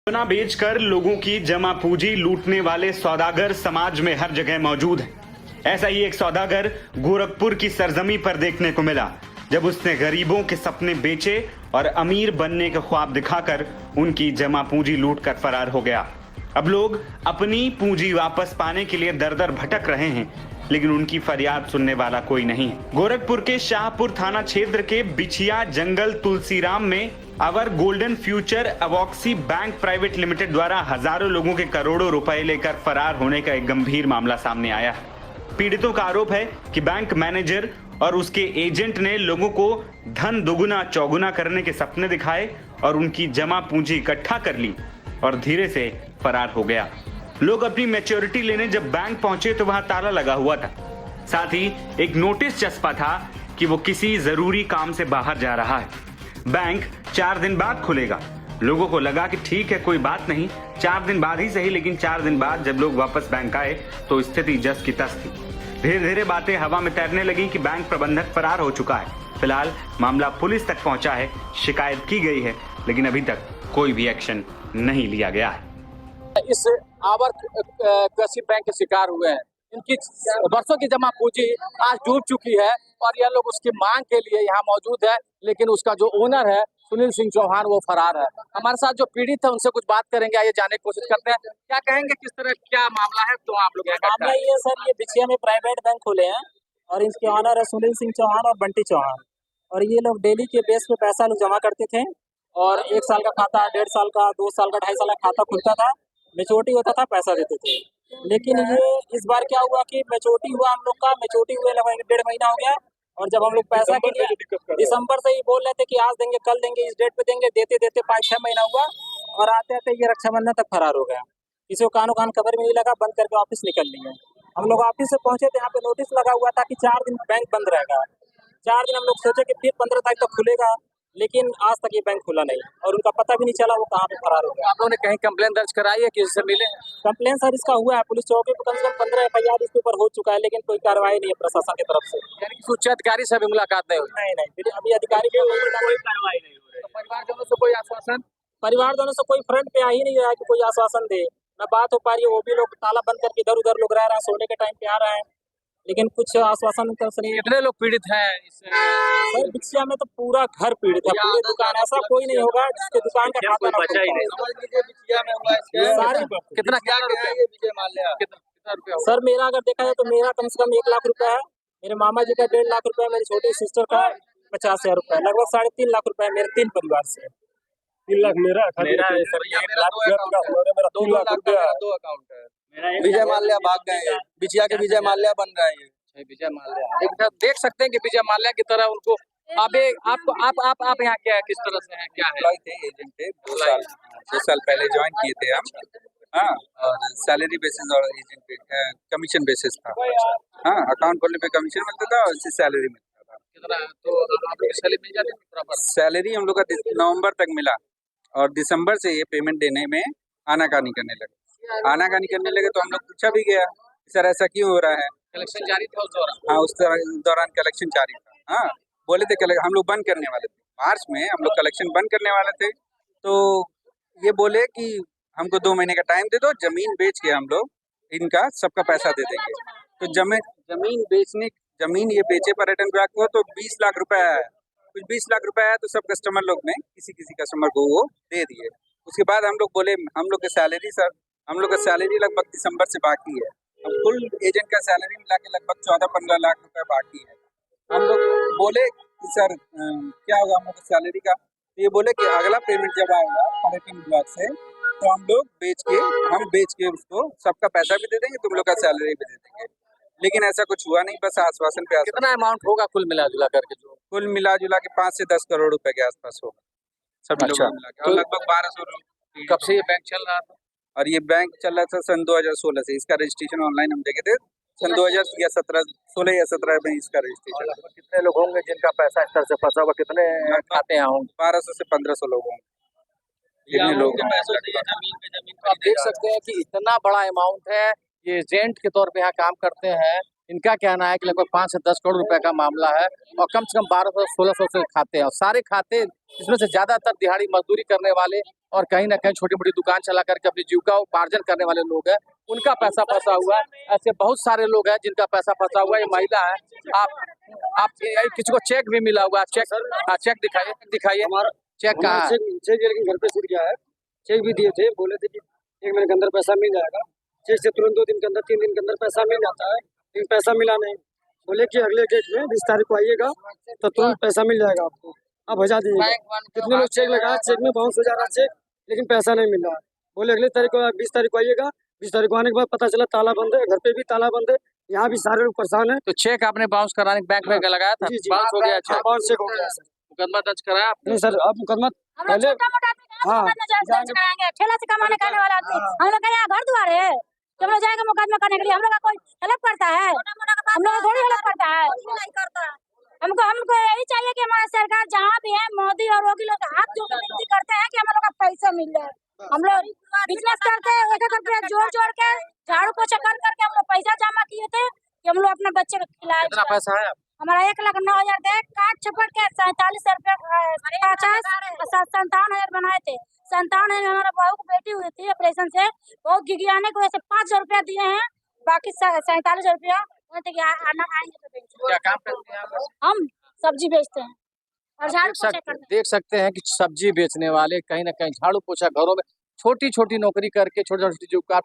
सोना बेचकर लोगों की जमा पूंजी लूटने वाले सौदागर समाज में हर जगह मौजूद है। ऐसा ही एक सौदागर गोरखपुर की सरजमी पर देखने को मिला, जब उसने गरीबों के सपने बेचे और अमीर बनने के ख्वाब दिखाकर उनकी जमा पूंजी लूटकर फरार हो गया। अब लोग अपनी पूंजी वापस पाने के लिए दर दर भटक रहे हैं, लेकिन उनकी फरियाद सुनने वाला कोई नहीं है। गोरखपुर के शाहपुर थाना क्षेत्र के बिछिया जंगल तुलसीराम में अवर गोल्डन फ्यूचर अवॉक्सी बैंक प्राइवेट लिमिटेड द्वारा हजारों लोगों के करोड़ों रुपए लेकर फरार होने का एक गंभीर मामला सामने आया है। पीड़ितों का आरोप है कि बैंक मैनेजर और उसके एजेंट ने लोगों को धन दोगुना चौगुना करने के सपने दिखाए और उनकी जमा पूंजी इकट्ठा कर ली और धीरे से फरार हो गया। लोग अपनी मैच्योरिटी लेने जब बैंक पहुंचे तो वहां ताला लगा हुआ था। साथ ही एक नोटिस चस्पा था कि वो किसी जरूरी काम से बाहर जा रहा है। बैंक 4 दिन बाद खुलेगा। लोगों को लगा कि ठीक है, कोई बात नहीं, 4 दिन बाद ही सही, लेकिन 4 दिन बाद जब लोग वापस बैंक आए तो स्थिति जस की तस थी। धीरे धीरे बातें हवा में तैरने लगी कि बैंक प्रबंधक फरार हो चुका है। फिलहाल मामला पुलिस तक पहुंचा है, शिकायत की गई है, लेकिन अभी तक कोई भी एक्शन नहीं लिया गया है। इस आवर कृषि बैंक के शिकार हुए हैं। इनकी वर्षों की जमा पूंजी आज डूब चुकी है और यह लोग उसकी मांग के लिए यहाँ मौजूद है, लेकिन उसका जो ओनर है सुनील सिंह चौहान वो फरार है। हमारे साथ जो पीड़ित है उनसे कुछ बात करेंगे, आइए जानने की कोशिश करते हैं। क्या कहेंगे, किस तरह क्या मामला है? तो आप लोग मामला ये सर, ये बिछिया में प्राइवेट बैंक खोले हैं और इसके ऑनर है सुनील सिंह चौहान और बंटी चौहान। और ये लोग डेली के बेस पे पैसा लोग जमा करते थे और 1 साल का खाता, 1.5 साल का, 2 साल का, 2.5 साल का खाता खुलता था, मेच्योरिटी होता था, पैसा देते थे। लेकिन ये इस बार क्या हुआ कि मेच्योरिटी हुआ, हम लोग का मेच्योरिटी हुए लगभग 1.5 महीना हो गया और जब हम लोग पैसा के लिए दिसंबर से ही बोल रहे थे कि आज देंगे, कल देंगे, इस डेट पे देंगे, देते देते 5-6 महीना हुआ और आते आते ये रक्षाबंधन तक फरार हो गया। किसी को कानो कान खबर में नहीं लगा, बंद करके ऑफिस निकल लिए। हम लोग ऑफिस से पहुंचे तो यहाँ पे नोटिस लगा हुआ था कि 4 दिन बैंक बंद रहेगा। 4 दिन हम लोग सोचे कि फिर 15 तारीख तक खुलेगा, लेकिन आज तक ये बैंक खुला नहीं और उनका पता भी नहीं चला वो कहाँ पे फरार हो गया। आप लोगों ने कहीं कंप्लेन दर्ज कराई है, किसी से मिले? कंप्लेन सर इसका हुआ है, पुलिस चौकी पर कम से कम 15 FIR इसके ऊपर हो चुका है, लेकिन कोई कार्रवाई नहीं है प्रशासन की तरफ से। यानी कि उच्च अधिकारी से अभी मुलाकात नहीं हुई? नहीं, फिर अभी अधिकारी कोई कार्रवाई नहीं हो रही। तो परिवार जनों से कोई आश्वासन? परिवार दोनों से कोई फ्रंट पे आ ही नहीं रहा है कि कोई आश्वासन दे, न बात हो पा रही है। वो भी लोग ताला बंद करके इधर उधर लोग रह रहे हैं, सोने के टाइम पे आ रहे हैं, लेकिन कुछ आश्वासन नहीं। कितने लोग पीड़ित हैं सर बिछिया में तो पूरा घर पीड़ित है, पूरी दुकान, ऐसा कोई नहीं होगा जिसके दुकान का खाता ना बचा ही नहीं। सारी कितना क्या रुपया कितना रुपया होगा? सर मेरा अगर देखा जाए तो मेरा कम से कम 1 लाख रुपया है, मेरे मामा जी का 1.5 लाख रुपया, मेरी छोटी सिस्टर का 50,000 रुपया, लगभग 3.5 लाख रुपया मेरे 3 परिवार से। 3 लाख मेरा है सर, 1 लाख मेरा 3 लाख रुपया है। 2 अकाउंट है। विजय माल्या भाग गए, बिछिया के विजय माल्या बन रहे हैं। विजय माल्या देख सकते हैं कि विजय माल्या की तरह उनको आप यहाँ क्या है, किस तरह से है, क्या है? एम्प्लॉय थे, एजेंट थे, 2 साल पहले ज्वाइन किए थे हम। हाँ, और सैलरी बेसिस और एजेंट पे कमीशन बेसिस था। हाँ, अकाउंट खोलने पे कमीशन मिलता था और इससे सैलरी मिलता था। कितना तो आप लोग सैलरी मिल जाती है? सैलरी हम लोग का नवंबर तक मिला और दिसंबर से ये पेमेंट देने में आनाकानी करने लगे। आनाकानी करने लगे तो हम लोग पूछा भी गया सर ऐसा क्यों हो रहा है। कलेक्शन जारी था उस दौरान? हाँ, उस दौरान कलेक्शन जारी था। हाँ, बोले थे हम लोग बंद करने वाले थे, मार्च में हम लोग कलेक्शन बंद करने वाले थे। तो ये बोले कि हमको 2 महीने का टाइम दे दो, जमीन बेच के हम लोग इनका सबका पैसा दे देंगे। तो जमीन ये बेचे पर्यटन विभाग को तो 20 लाख रुपए आया, कुछ 20 लाख रुपए आया तो सब कस्टमर लोग ने किसी कस्टमर को वो दे दिए। उसके बाद हम लोग बोले हम लोग का सैलरी लगभग दिसंबर से बाकी है। अब कुल एजेंट का सैलरी मिला के लगभग 14-15 लाख रुपए बाकी है। हम लोग बोले कि सर क्या होगा हम लोग की सैलरी का? तो ये बोले कि अगला पेमेंट जब आएगा पर्यटन विभाग से तो हम लोग बेच के उसको सबका पैसा भी दे देंगे, तुम लोग का सैलरी भी दे देंगे। लेकिन ऐसा कुछ हुआ नहीं, बस आश्वासन पे आश्वासन। कितना अमाउंट होगा कुल मिला जुला करके? जो कुल मिला जुला के 5 से 10 करोड़ रुपए के आसपास होगा सभी अच्छा। लोगों मिला के, और लगभग 1200 लोग। कब से ये बैंक चल रहा था? और ये बैंक चल रहा था सन 2016 से। इसका रजिस्ट्रेशन ऑनलाइन हम देखे थे सन 2016 या 17 में इसका रजिस्ट्रेशन। कितने लोग होंगे जिनका पैसा इस तरह से फंसा हुआ? कितने खाते हैं होंगे? 1200 से 1500 लोग होंगे। इतने लोग आप देख सकते हैं कि इतना बड़ा अमाउंट है। ये एजेंट के तौर पे यहाँ काम करते हैं, इनका कहना है कि लगभग 5 से 10 करोड़ रुपए का मामला है और कम से कम 1200-1600 से खाते हैं और सारे खाते इसमें से ज्यादातर दिहाड़ी मजदूरी करने वाले और कहीं ना कहीं छोटी मोटी दुकान चला करके अपनी जीविका उपार्जन करने वाले लोग हैं, उनका पैसा फंसा हुआ है। ऐसे बहुत सारे लोग हैं जिनका पैसा फंसा हुआ है। ये महिला है, आप किसी को चेक भी मिला हुआ है? चेक दिखाइए चेक कहाँ है? चेक लेकिन घर पे छूट गया है। चेक भी दिए थे, बोले थे कि 1 महीने के अंदर पैसा मिल जाएगा। चेक से तुरंत 2 दिन के अंदर 3 दिन के अंदर पैसा मिल जाता है, लेकिन पैसा मिला नहीं। बोले कि अगले डेट में 20 तारीख को आइएगा तो तुरंत पैसा मिल जाएगा आपको, आप भेजा दीजिएगा। कितने लोग चेक लगाया, चेक में बाउंस हो जा रहा है चेक, लेकिन पैसा नहीं मिल रहा है। बोले अगले तारीख को 20 तारीख को आइएगा। 20 तारीख को आने के बाद पता चला ताला बंद है, घर पे भी ताला बंद है, यहाँ भी सारे लोग परेशान है। तो चेक आपने बाउंस कराने बैंक में लगाया था, बाउंस हो गया? बाउंस चेक हो गया सर। मुकदमा दर्ज कराया आपने? नहीं सर, आप मुकदमा पहले ठेला से कमाने खाने वाला आदमी, हम लोग का यहाँ घर द्वार है, जब लोग जाएंगे मुकदमा करने के लिए हम लोग का कोई हेल्प करता है? हम लोग थोड़ी हेल्प करता है। हमको यही चाहिए कि हमारा सरकार जहाँ भी है, मोदी और योगी लोग हाथ जोड़ के विनती करते हैं कि हम लोग का पैसा मिल जाए। हम लोग बिजनेस करते हैं, 1-1 रुपया जोड़ के झाड़ू पोछा कर करके हम लोग पैसा जमा किए थे कि हम लोग अपने बच्चे को खिलाए। कितना पैसा है? हमारा 1,09,000 थे, काट छपट के 47 रुपया 57,000 बनाए थे। 57,000 में हमारा बहू की बेटी हुई थी ऑपरेशन से, बहुत गिगियाने को ऐसे 500 रुपया दिए हैं, बाकी 47 रुपया आना आएंगे तो देंगे। क्या काम करते हैं आप? हम सब्जी बेचते हैं और झाड़ू पोछा करते हैं। देख सकते हैं कि सब्जी बेचने वाले कहीं ना कहीं झाड़ू पोछा घरों में छोटी छोटी नौकरी करके छोटी छोटी जीविका